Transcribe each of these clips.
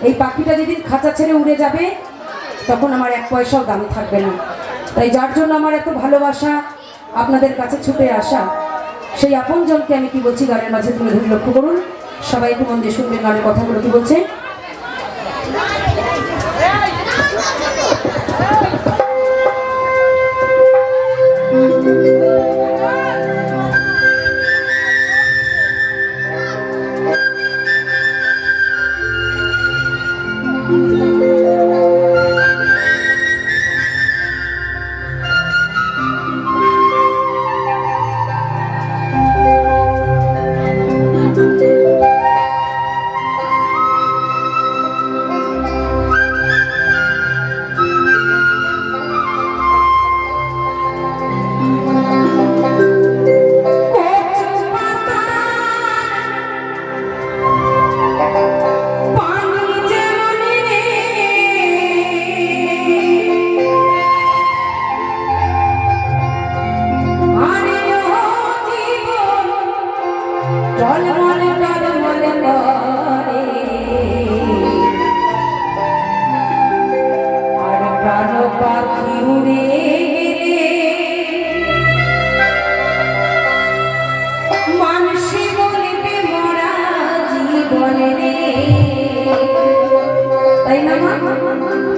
এই পাখিটা যেদিন খাঁচা ছেড়ে উড়ে যাবে তখন আমার এক পয়সাও দাম থাকবে না। তাই যার জন্য আমার এত ভালোবাসা, আপনাদের কাছে ছুটে আসা, সেই আপনজনকে আমি কি বলছি গানের মাঝে তুলে ধরে লক্ষ্য করুন। সবাই একটু মন দিয়ে শুনবেন গানের কথাগুলো কি বলছে।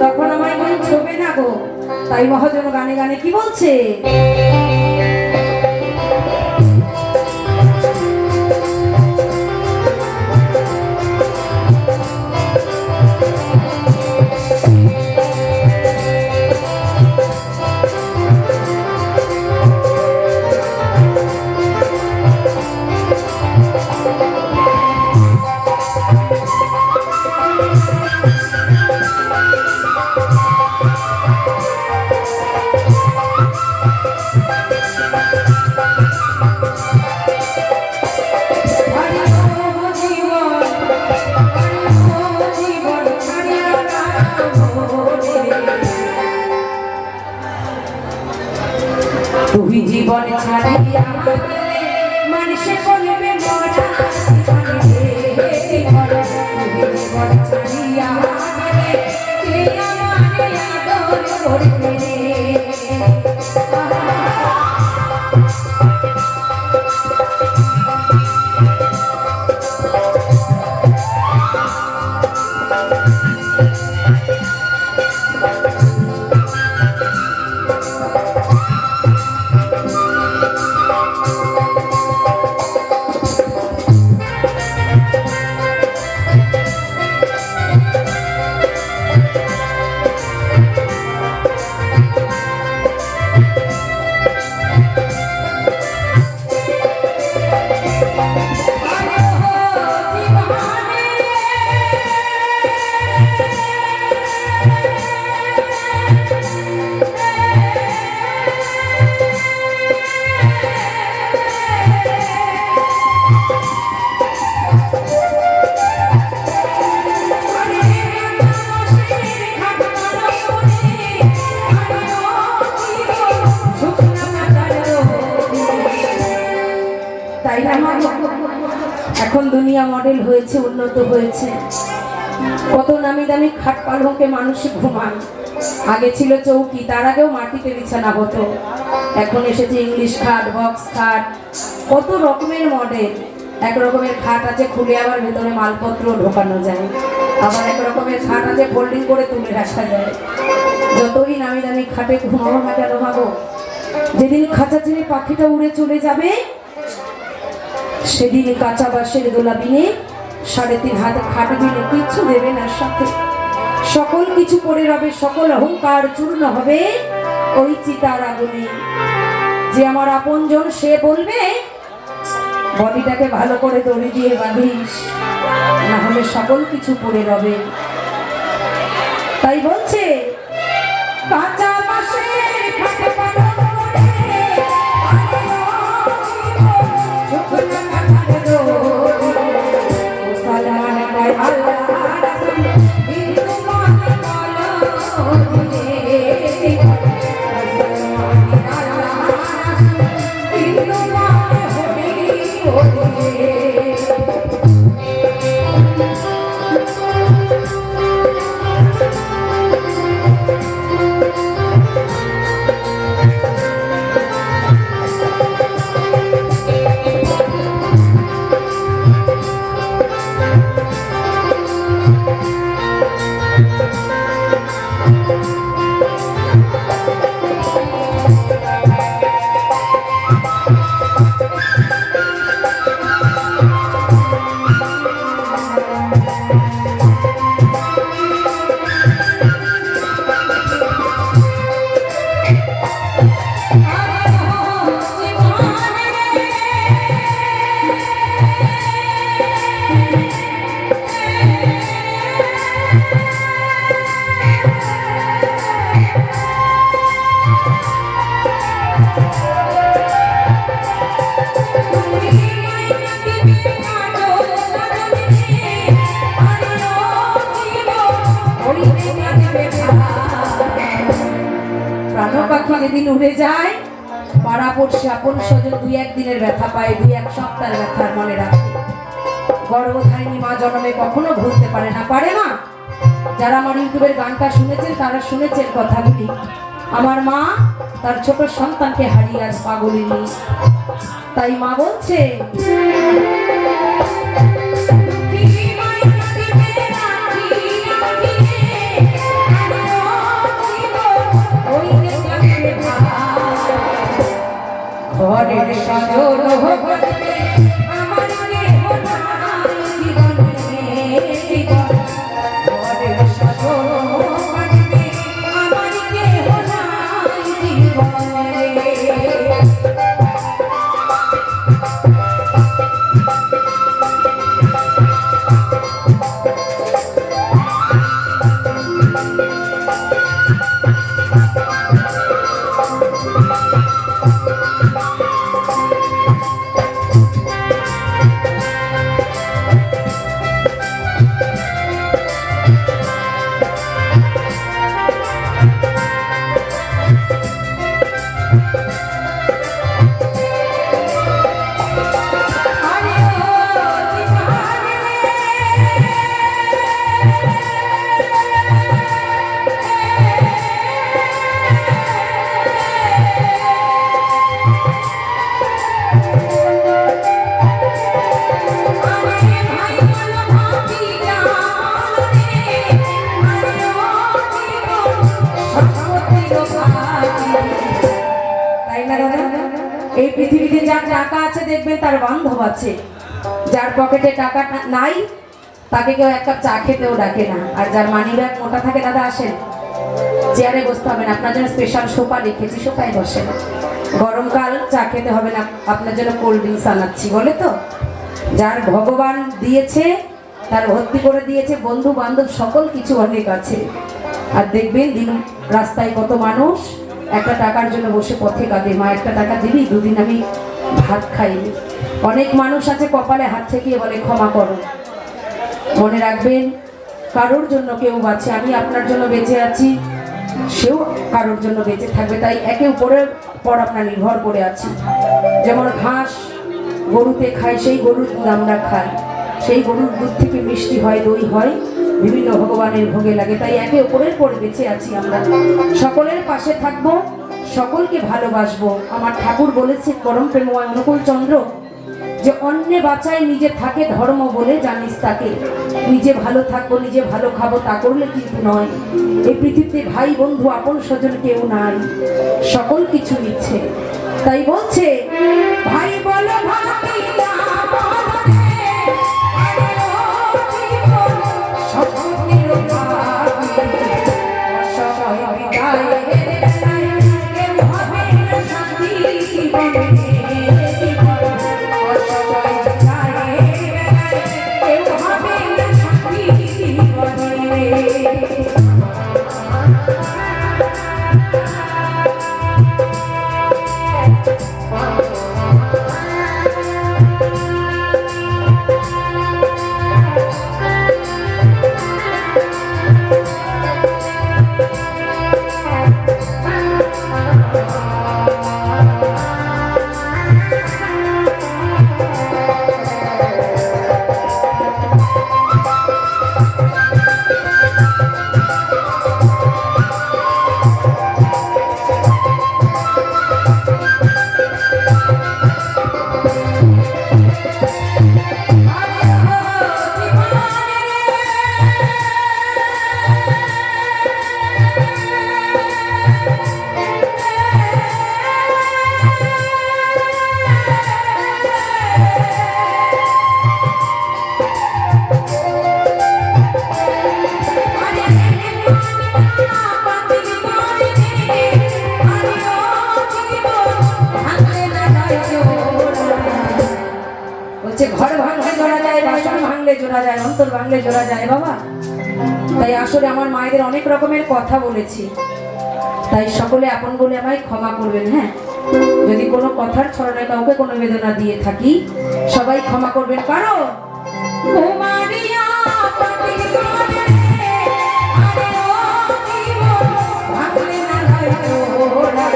তখন আমায় কেউ ছোবে না গো। তাই মহাজন গানে গানে কি বলছে, তুই জীবন ছাড়িয়া মানুষে বলবে মরা, জীবন ছাড়িয়া কে আমারে আদর করবে রে। এখন দুনিয়া মডেল হয়েছে, উন্নত হয়েছে, কত নামি দামি খাট পালঙ্কে মানুষ ঘুমায়। আগে ছিল চৌকি, তার আগেও মাটিতে বিছানা হতো। এখন এসেছে ইংলিশ খাট, বক্স খাট, কত রকমের মডেল। এক রকমের খাট আছে খুলে আবার ভেতরে মালপত্র ঢোকানো যায়, আবার এক রকমের খাট আছে ফোল্ডিং করে তুলে রাখা যায়। যতই নামি দামি খাটে ঘুমাবো না কেন ভাবো, যেদিন খাঁচা ছেড়ে পাখিটা উড়ে চলে যাবে সেদিন কাঁচা বাঁশের দোলা বিনে 3.5 হাত খাট বিনে কিচ্ছু দেবে না সাথে, সকল কিছু পড়ে রবে, সকল অহংকার চূর্ণ হবে ওই চিতার আগুনে। যে আমার আপনজন সে বলবে বডিটাকে ভালো করে দড়ি দিয়ে বাঁধিস, না হলে সকল কিছু পড়ে রবে। তাই বলছে কাঁচা বাঁশের খাট পালন করে পাখি যেদিন উড়ে যায় পাড়া পড়ছে আপন স্বজন দুই একদিনের ব্যথা পায়, দুই এক সপ্তাহের ব্যথার মনে রাখে। গর্ভধারিণী মা জন্মে কখনো ভুলতে পারে না, পারে না। যারা আমার ইউটিউবের গানটা শুনেছেন তারা শুনেছেন কথাগুলি। আমার মা তার ছোট সন্তানকে হারিয়ে আজ পাগলিনী, তাই মা বলছে ঘরের সাজন হতে আমার কেহ নাই জীবনে, ঘরের সাজন হতে আমার কেহ নাই জীবনে। এই পৃথিবীতে যার টাকা আছে দেখবেন তার বান্ধব আছে, যার পকেটে টাকা নাই তাকে কেউ এক কাপ চা খেতেও ডাকে না। আর যার মানি ব্যাগ মোটা থাকে, দাদা আসেন চেয়ারে বসতে হবে না, আপনার জন্য স্পেশাল সোফা রেখেছি, সোফায় বসেন। গরমকাল চা খেতে হবে না, আপনার জন্য কোল্ড ড্রিঙ্কস আনাচ্ছি বলে তো। যার ভগবান দিয়েছে তার ভর্তি করে দিয়েছে, বন্ধু বান্ধব সকল কিছু অনেক আছে। আর দেখবেন দিন রাস্তায় কত মানুষ একটা টাকার জন্য বসে পথে কাঁদে, মা একটা টাকা দিবি, দুদিন আমি ভাত খাইনি। অনেক মানুষ আছে কপালে হাত ঠেকিয়ে বলে ক্ষমা করো। মনে রাখবেন কারোর জন্য কেউ বাঁচে, আমি আপনার জন্য বেঁচে আছি, সেও কারোর জন্য বেঁচে থাকবে। তাই একে উপরের পর আপনার নির্ভর করে আছি। যেমন ঘাস গরুতে খাই, সেই গরুর দুধ আমরা খাই, সেই গরুর দুধ থেকে মিষ্টি হয়, দই হয়, বিভিন্ন ভগবানের ভোগে লাগে। তাই একে উপরের পর বেঁচে আছি আমরা। সকলের পাশে থাকবো, সকলকে ভালোবাসবো। আমার ঠাকুর বলেছে পরম প্রেমময় অনুকূল চন্দ্র যে অন্যে বাঁচায় নিজে থাকে ধর্ম বলে জানিস তাকে। নিজে ভালো থাকবো, নিজে ভালো খাবো, তা করলে কিন্তু নয়। এই পৃথিবীতে ভাই বন্ধু আপন স্বজন কেউ নাই, সকল কিছু নিচ্ছে। তাই বলছে ভাই বলো ভাতিজা বলছে ঘর ভাঙলে জোড়া যায়, বাসন ভাঙলে জোড়া যায়, অন্তর ভাঙলে জোড়া যায় বাবা। তাই আসলে আমার মায়েদের অনেক রকমের কথা বলেছি, তাই সকলে আপন বলে আমায় ক্ষমা করবেন। হ্যাঁ, যদি কোনো কথার ছলনায় কাউকে কোনো বেদনা দিয়ে থাকি সবাই ক্ষমা করবেন। কারণ কুমারিয়া পাতিল করে আরে ও জীবন ভাঙলে না হয় তোরা,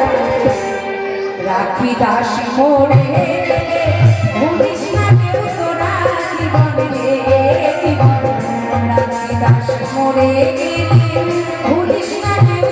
রাখি দাসী মোরে ভুলিস না কেউ তোরা জীবন রে জীবন, রাখি দাসী মোরে ভুলিস না কেউ